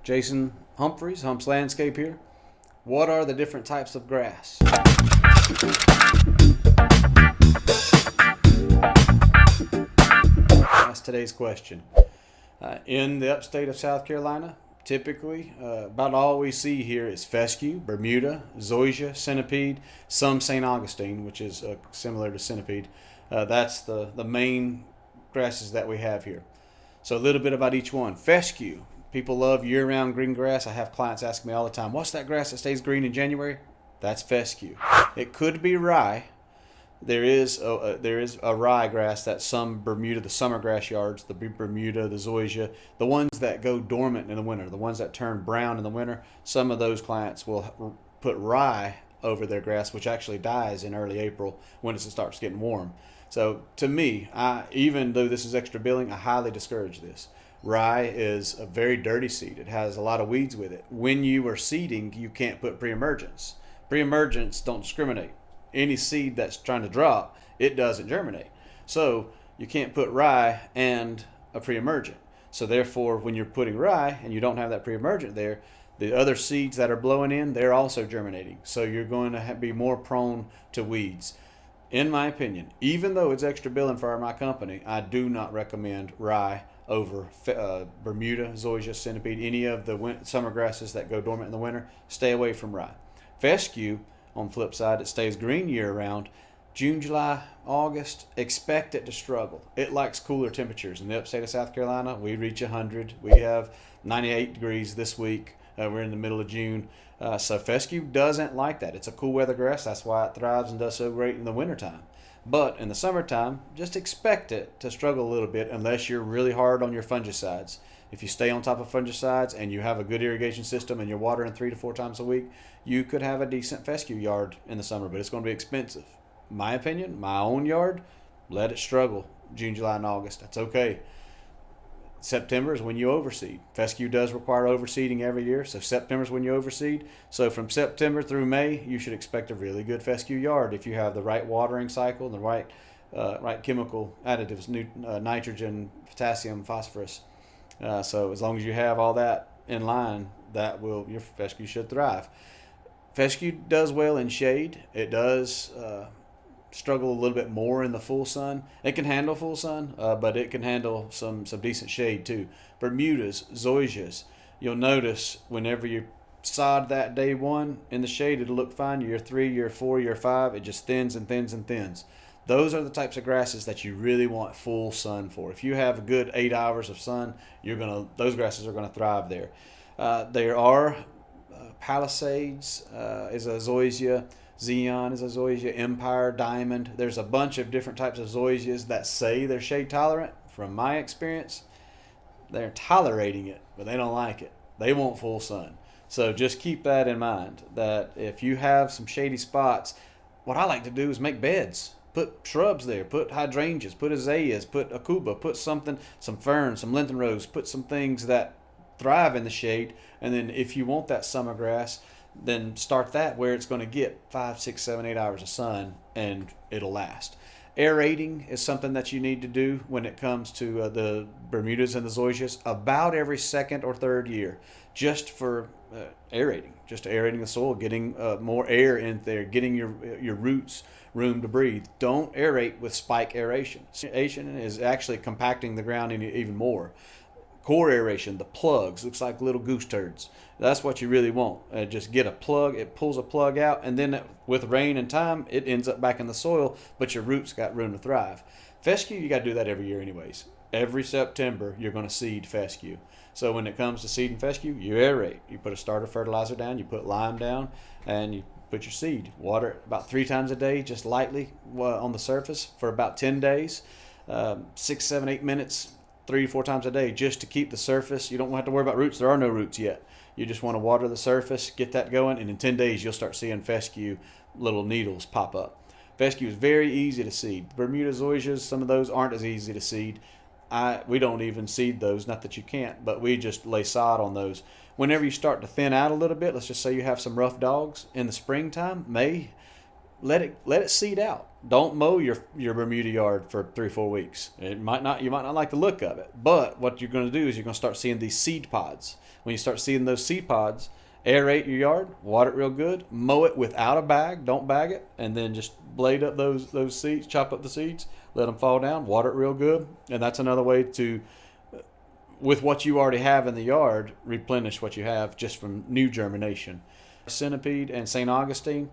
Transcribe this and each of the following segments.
Jason Humphreys, Humps Landscape here. What are the different types of grass? That's today's question. In the upstate of South Carolina, typically about all we see here is fescue, Bermuda, Zoysia, centipede, some St. Augustine, which is similar to centipede. That's the main grasses that we have here. So a little bit about each one. Fescue. People love year-round green grass. I have clients ask me all the time, what's that grass that stays green in January? That's fescue. It could be rye. There is a rye grass that some Bermuda, the summer grass yards, the Bermuda, the Zoysia, the ones that go dormant in the winter, the ones that turn brown in the winter, some of those clients will put rye over their grass, which actually dies in early April when it starts getting warm. So to me, even though this is extra billing, I highly discourage this. Rye is a very dirty seed. It has a lot of weeds with it. When you are seeding, you can't put pre-emergence. Pre-emergence don't discriminate. Any seed that's trying to drop, it doesn't germinate. So you can't put rye and a pre-emergent. So therefore, when you're putting rye and you don't have that pre-emergent there, the other seeds that are blowing in, they're also germinating. So you're going to be more prone to weeds. In my opinion, even though it's extra billing for my company, I do not recommend rye over Bermuda, Zoysia, centipede, any of the summer grasses that go dormant in the winter. Stay away from rye. Fescue, on the flip side, it stays green year round. June, July, August, expect it to struggle. It likes cooler temperatures. In the upstate of South Carolina, we reach 100. We have 98 degrees this week. We're in the middle of June. So fescue doesn't like that. It's a cool weather grass. That's why it thrives and does so great in the wintertime. But in the summertime, just expect it to struggle a little bit unless you're really hard on your fungicides. If you stay on top of fungicides and you have a good irrigation system and you're watering 3 to 4 times a week, you could have a decent fescue yard in the summer, but it's going to be expensive. My opinion, my own yard, let it struggle June, July, and August. That's okay. September is when you overseed. Fescue does require overseeding every year, so September is when you overseed. So from September through May, you should expect a really good fescue yard if you have the right watering cycle and the right chemical additives, nitrogen, potassium, phosphorus. So as long as you have all that in line, your fescue should thrive. Fescue does well in shade. It does struggle a little bit more in the full sun. It can handle full sun, but it can handle some decent shade too. Bermudas, Zoysias, you'll notice whenever you sod that day one in the shade, it'll look fine. Year 3, year 4, year 5, it just thins and thins and thins. Those are the types of grasses that you really want full sun for. If you have a good 8 hours of sun, those grasses are gonna thrive there. There are Palisades is a Zoysia. Xeon is a Zoysia, Empire, Diamond. There's a bunch of different types of Zoysias that say they're shade tolerant. From my experience, they're tolerating it, but they don't like it. They want full sun. So just keep that in mind, that if you have some shady spots, what I like to do is make beds. Put shrubs there, put hydrangeas, put azaleas, put akuba, put something, some ferns, some lenten rose, put some things that thrive in the shade. And then if you want that summer grass, then start that where it's going to get 5, 6, 7, 8 hours of sun and it'll last. Aerating is something that you need to do when it comes to the Bermudas and the Zoysias about every second or third year, just for aerating the soil, getting more air in there, getting your roots room to breathe. Don't aerate with spike aeration. Aeration is actually compacting the ground even more. Core aeration, the plugs, looks like little goose turds. That's what you really want. Just get a plug, it pulls a plug out, and then with rain and time, it ends up back in the soil, but your roots got room to thrive. Fescue, you got to do that every year anyways. Every September, you're going to seed fescue. So when it comes to seeding fescue, you aerate. You put a starter fertilizer down, you put lime down, and you put your seed. Water it about 3 times a day, just lightly on the surface for about 10 days, 6, 7, 8 minutes, 3 to 4 times a day, just to keep the surface. You don't have to worry about roots. There are no roots yet. You just want to water the surface, get that going, and in 10 days you'll start seeing fescue little needles pop up. Fescue is very easy to seed. Bermuda Zoysias, some of those aren't as easy to seed. We don't even seed those, not that you can't, but we just lay sod on those. Whenever you start to thin out a little bit, let's just say you have some rough dogs in the springtime, May, let it seed out. Don't mow your Bermuda yard for 3 or 4 weeks. You might not like the look of it, but what you're going to do is you're going to start seeing these seed pods. When you start seeing those seed pods, aerate your yard, water it real good, mow it without a bag, don't bag it, and then just blade up those seeds, chop up the seeds, let them fall down, water it real good, and that's another way to, with what you already have in the yard, replenish what you have just from new germination. Centipede and St. Augustine,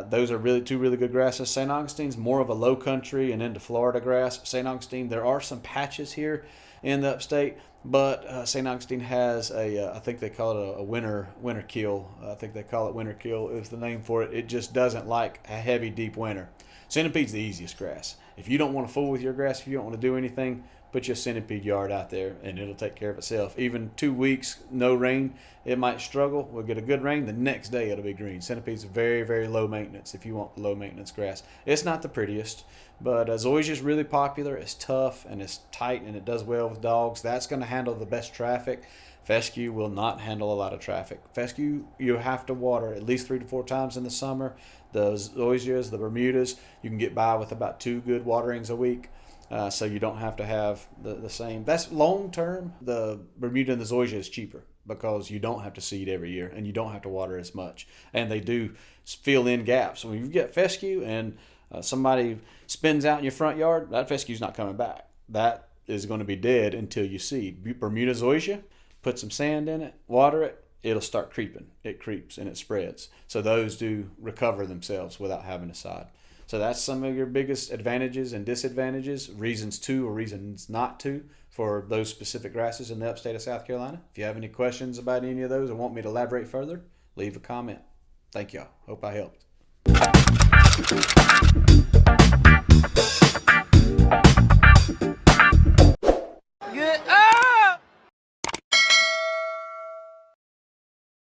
those are really two really good grasses. St. Augustine's more of a low country and into Florida grass. St. Augustine, there are some patches here in the upstate, but St. Augustine has I think they call it a winter kill. I think they call it winter kill is the name for it. It just doesn't like a heavy, deep winter. Centipede's the easiest grass. If you don't want to fool with your grass, if you don't want to do anything, put your centipede yard out there and it'll take care of itself. Even 2 weeks, no rain, it might struggle. We'll get a good rain, the next day it'll be green. Centipede's very, very low maintenance if you want low maintenance grass. It's not the prettiest, but Zoysia is really popular. It's tough and it's tight and it does well with dogs. That's going to handle the best traffic. Fescue will not handle a lot of traffic. Fescue, you have to water at least 3 to 4 times in the summer. The Zoysias, the Bermudas, you can get by with about 2 good waterings a week. So you don't have to have the same. That's long term. The Bermuda and the Zoysia is cheaper because you don't have to seed every year and you don't have to water as much. And they do fill in gaps. When you get fescue and somebody spins out in your front yard, that fescue's not coming back. That is going to be dead until you seed. Bermuda Zoysia, put some sand in it, water it, it'll start creeping. It creeps and it spreads. So those do recover themselves without having to sod. So that's some of your biggest advantages and disadvantages, reasons to or reasons not to for those specific grasses in the upstate of South Carolina. If you have any questions about any of those or want me to elaborate further, leave a comment. Thank y'all. Hope I helped.